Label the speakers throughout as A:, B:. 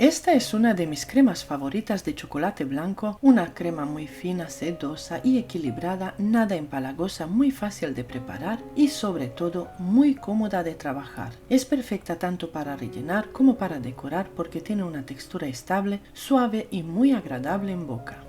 A: Esta es una de mis cremas favoritas de chocolate blanco, una crema muy fina, sedosa y equilibrada, nada empalagosa, muy fácil de preparar y sobre todo muy cómoda de trabajar. Es perfecta tanto para rellenar como para decorar porque tiene una textura estable, suave y muy agradable en boca.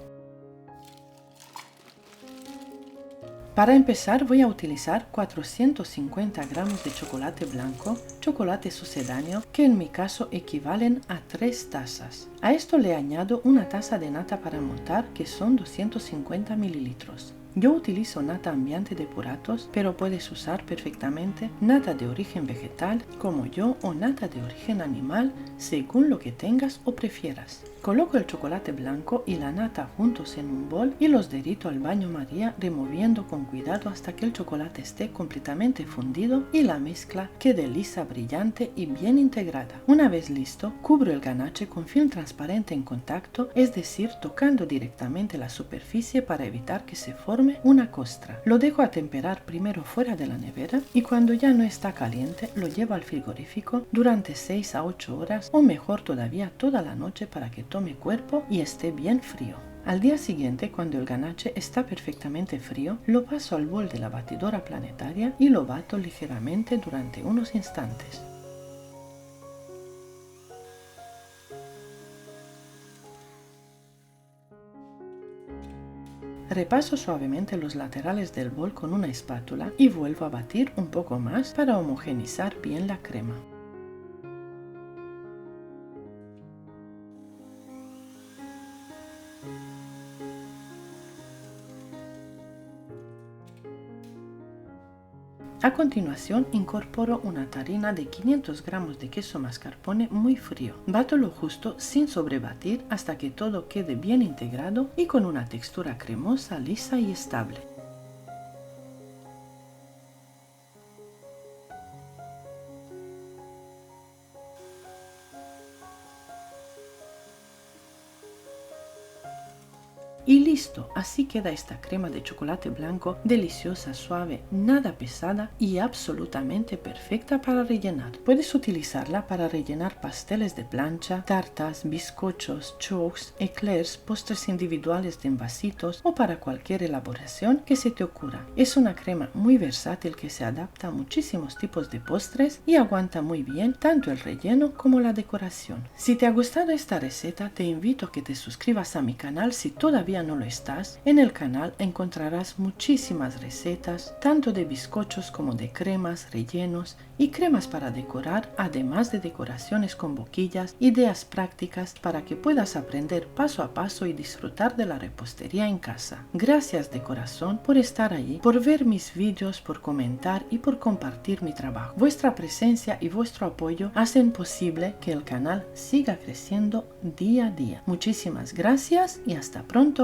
A: Para empezar voy a utilizar 450 gramos de chocolate blanco, chocolate sucedáneo, que en mi caso equivalen a 3 tazas. A esto le añado una taza de nata para montar, que son 250 mililitros. Yo utilizo nata Ambiente de Puratos, pero puedes usar perfectamente nata de origen vegetal como yo o nata de origen animal según lo que tengas o prefieras. Coloco el chocolate blanco y la nata juntos en un bol y los derrito al baño María, removiendo con cuidado hasta que el chocolate esté completamente fundido y la mezcla quede lisa, brillante y bien integrada. Una vez listo, cubro el ganache con film transparente en contacto, es decir, tocando directamente la superficie para evitar que se forme una costra. Lo dejo a temperar primero fuera de la nevera y cuando ya no está caliente lo llevo al frigorífico durante 6 a 8 horas o mejor todavía toda la noche para que tome cuerpo y esté bien frío. Al día siguiente, cuando el ganache está perfectamente frío, lo paso al bol de la batidora planetaria y lo bato ligeramente durante unos instantes. Repaso suavemente los laterales del bol con una espátula y vuelvo a batir un poco más para homogeneizar bien la crema. A continuación incorporo una tarrina de 500 gramos de queso mascarpone muy frío. Bato lo justo sin sobrebatir hasta que todo quede bien integrado y con una textura cremosa, lisa y estable. Y listo, así queda esta crema de chocolate blanco, deliciosa, suave, nada pesada y absolutamente perfecta para rellenar. Puedes utilizarla para rellenar pasteles de plancha, tartas, bizcochos, chocs, eclairs, postres individuales de envasitos o para cualquier elaboración que se te ocurra. Es una crema muy versátil que se adapta a muchísimos tipos de postres y aguanta muy bien tanto el relleno como la decoración. Si te ha gustado esta receta, te invito a que te suscribas a mi canal si todavía no lo estás. En el canal encontrarás muchísimas recetas, tanto de bizcochos como de cremas, rellenos y cremas para decorar, además de decoraciones con boquillas, ideas prácticas para que puedas aprender paso a paso y disfrutar de la repostería en casa. Gracias de corazón por estar allí, por ver mis vídeos, por comentar y por compartir mi trabajo. Vuestra presencia y vuestro apoyo hacen posible que el canal siga creciendo día a día. Muchísimas gracias y hasta pronto.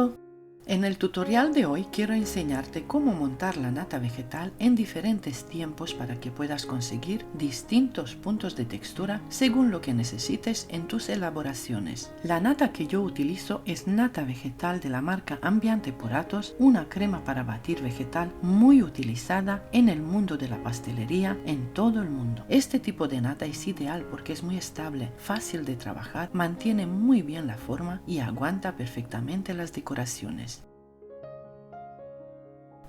A: En el tutorial de hoy quiero enseñarte cómo montar la nata vegetal en diferentes tiempos para que puedas conseguir distintos puntos de textura según lo que necesites en tus elaboraciones. La nata que yo utilizo es nata vegetal de la marca Ambiente Puratos, una crema para batir vegetal muy utilizada en el mundo de la pastelería en todo el mundo. Este tipo de nata es ideal porque es muy estable, fácil de trabajar, mantiene muy bien la forma y aguanta perfectamente las decoraciones.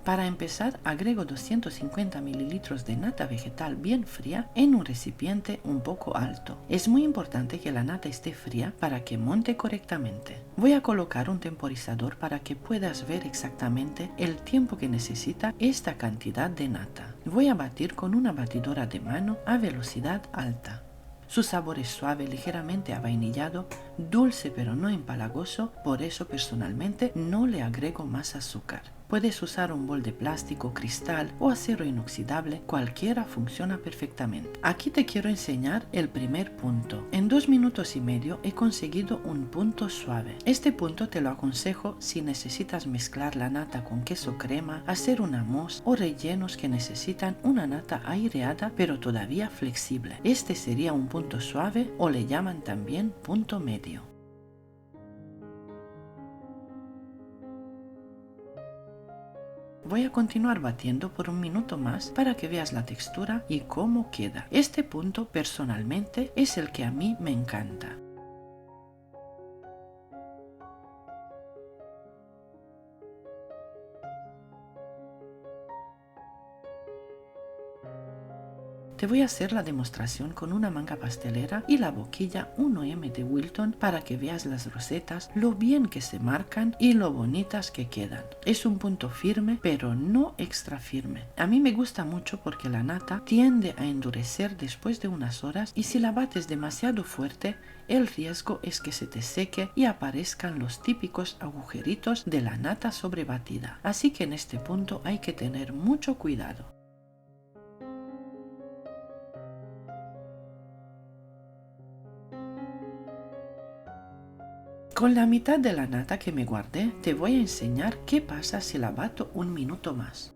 A: Para empezar, agrego 250 mililitros de nata vegetal bien fría en un recipiente un poco alto. Es muy importante que la nata esté fría para que monte correctamente. Voy a colocar un temporizador para que puedas ver exactamente el tiempo que necesita esta cantidad de nata. Voy a batir con una batidora de mano a velocidad alta. Su sabor es suave, ligeramente avainillado, dulce pero no empalagoso, por eso personalmente no le agrego más azúcar. Puedes usar un bol de plástico, cristal o acero inoxidable, cualquiera funciona perfectamente. Aquí te quiero enseñar el primer punto. En 2 minutos y medio he conseguido un punto suave. Este punto te lo aconsejo si necesitas mezclar la nata con queso crema, hacer una mousse o rellenos que necesitan una nata aireada pero todavía flexible. Este sería un punto suave o le llaman también punto medio. Voy a continuar batiendo por 1 minuto más para que veas la textura y cómo queda. Este punto personalmente es el que a mí me encanta. te voy a hacer la demostración con una manga pastelera y la boquilla 1M de Wilton para que veas las rosetas, lo bien que se marcan y lo bonitas que quedan. Es un punto firme, pero no extra firme. A mí me gusta mucho porque la nata tiende a endurecer después de unas horas y si la bates demasiado fuerte, el riesgo es que se te seque y aparezcan los típicos agujeritos de la nata sobrebatida. Así que en este punto hay que tener mucho cuidado. Con la mitad de la nata que me guardé, te voy a enseñar qué pasa si la bato un minuto más.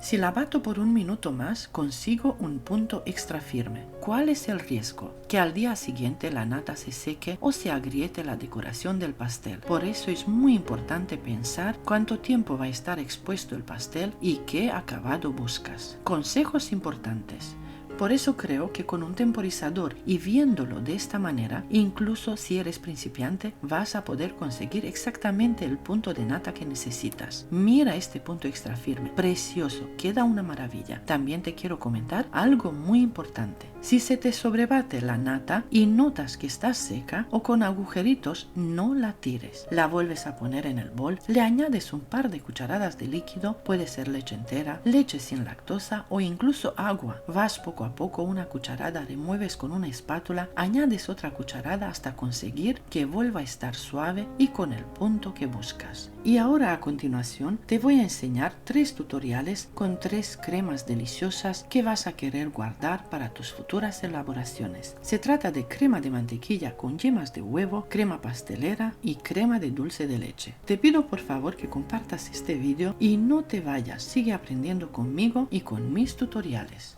A: Si la bato por un minuto más, consigo un punto extra firme. ¿Cuál es el riesgo? Que al día siguiente la nata se seque o se agriete la decoración del pastel. Por eso es muy importante pensar cuánto tiempo va a estar expuesto el pastel y qué acabado buscas. Consejos importantes. Por eso creo que con un temporizador y viéndolo de esta manera, incluso si eres principiante, vas a poder conseguir exactamente el punto de nata que necesitas. Mira este punto extra firme, precioso, queda una maravilla. También te quiero comentar algo muy importante. Si se te sobrebate la nata y notas que está seca o con agujeritos, no la tires. La vuelves a poner en el bol, le añades un par de cucharadas de líquido, puede ser leche entera, leche sin lactosa o incluso agua. Vas poco a poco una cucharada, remueves con una espátula, añades otra cucharada hasta conseguir que vuelva a estar suave y con el punto que buscas. Y ahora a continuación te voy a enseñar 3 tutoriales con 3 cremas deliciosas que vas a querer guardar para tus futuras elaboraciones. Se trata de crema de mantequilla con yemas de huevo, crema pastelera y crema de dulce de leche. Te pido por favor que compartas este vídeo y no te vayas, sigue aprendiendo conmigo y con mis tutoriales.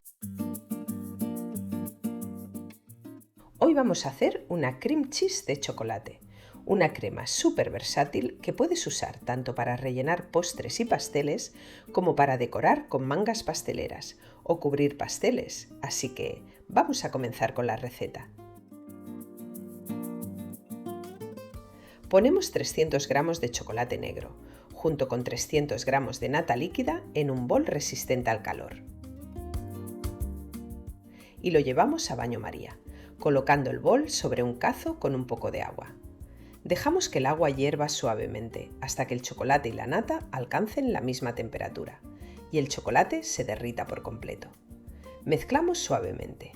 B: Hoy vamos a hacer una cream cheese de chocolate, una crema súper versátil que puedes usar tanto para rellenar postres y pasteles como para decorar con mangas pasteleras o cubrir pasteles, así que vamos a comenzar con la receta. Ponemos 300 gramos de chocolate negro, junto con 300 gramos de nata líquida en un bol resistente al calor. Y lo llevamos a baño María, colocando el bol sobre un cazo con un poco de agua. Dejamos que el agua hierva suavemente hasta que el chocolate y la nata alcancen la misma temperatura y el chocolate se derrita por completo. Mezclamos suavemente.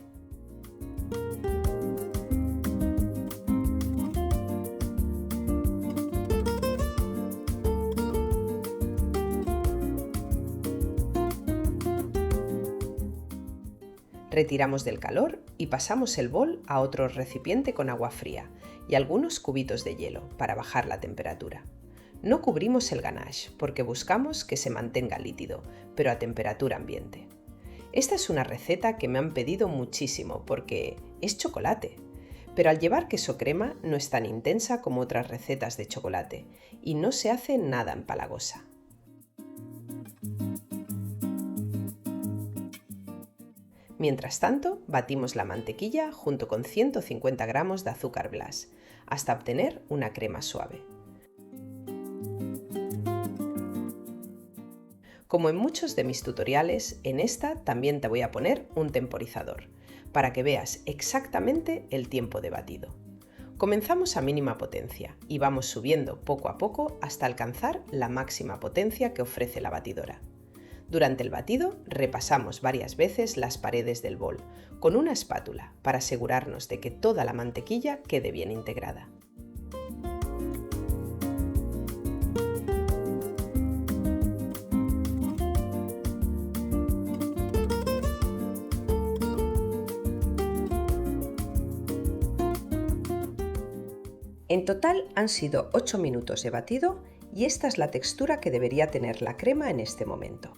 B: Retiramos del calor y pasamos el bol a otro recipiente con agua fría y algunos cubitos de hielo para bajar la temperatura. No cubrimos el ganache porque buscamos que se mantenga líquido, pero a temperatura ambiente. Esta es una receta que me han pedido muchísimo porque es chocolate, pero al llevar queso crema no es tan intensa como otras recetas de chocolate y no se hace nada empalagosa. Mientras tanto, batimos la mantequilla junto con 150 gramos de azúcar glass, hasta obtener una crema suave. Como en muchos de mis tutoriales, en esta también te voy a poner un temporizador, para que veas exactamente el tiempo de batido. Comenzamos a mínima potencia y vamos subiendo poco a poco hasta alcanzar la máxima potencia que ofrece la batidora. Durante el batido repasamos varias veces las paredes del bol con una espátula para asegurarnos de que toda la mantequilla quede bien integrada. En total han sido 8 minutos de batido y esta es la textura que debería tener la crema en este momento.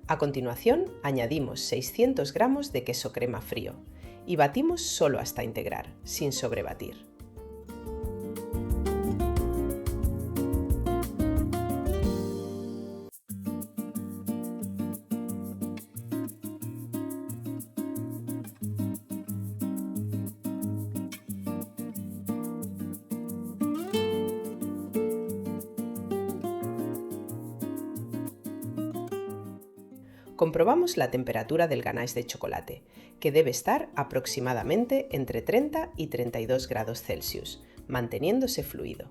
B: A continuación, añadimos 600 gramos de queso crema frío y batimos solo hasta integrar, sin sobrebatir. Comprobamos la temperatura del ganache de chocolate, que debe estar aproximadamente entre 30 y 32 grados Celsius, manteniéndose fluido.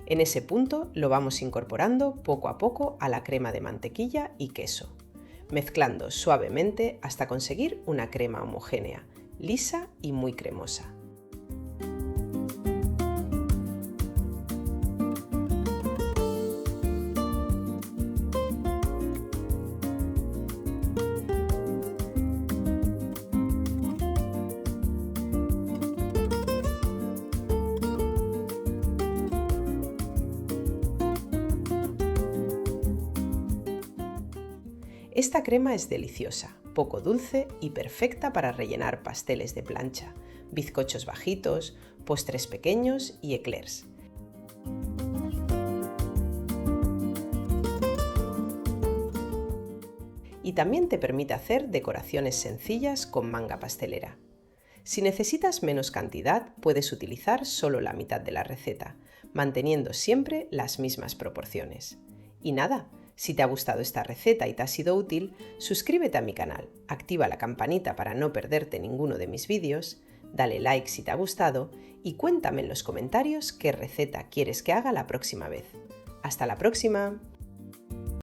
B: En ese punto lo vamos incorporando poco a poco a la crema de mantequilla y queso, mezclando suavemente hasta conseguir una crema homogénea, lisa y muy cremosa. Esta crema es deliciosa, poco dulce y perfecta para rellenar pasteles de plancha, bizcochos bajitos, postres pequeños y eclairs. Y también te permite hacer decoraciones sencillas con manga pastelera. Si necesitas menos cantidad, puedes utilizar solo la mitad de la receta, manteniendo siempre las mismas proporciones. Y nada, si te ha gustado esta receta y te ha sido útil, suscríbete a mi canal, activa la campanita para no perderte ninguno de mis vídeos, dale like si te ha gustado y cuéntame en los comentarios qué receta quieres que haga la próxima vez. ¡Hasta la próxima!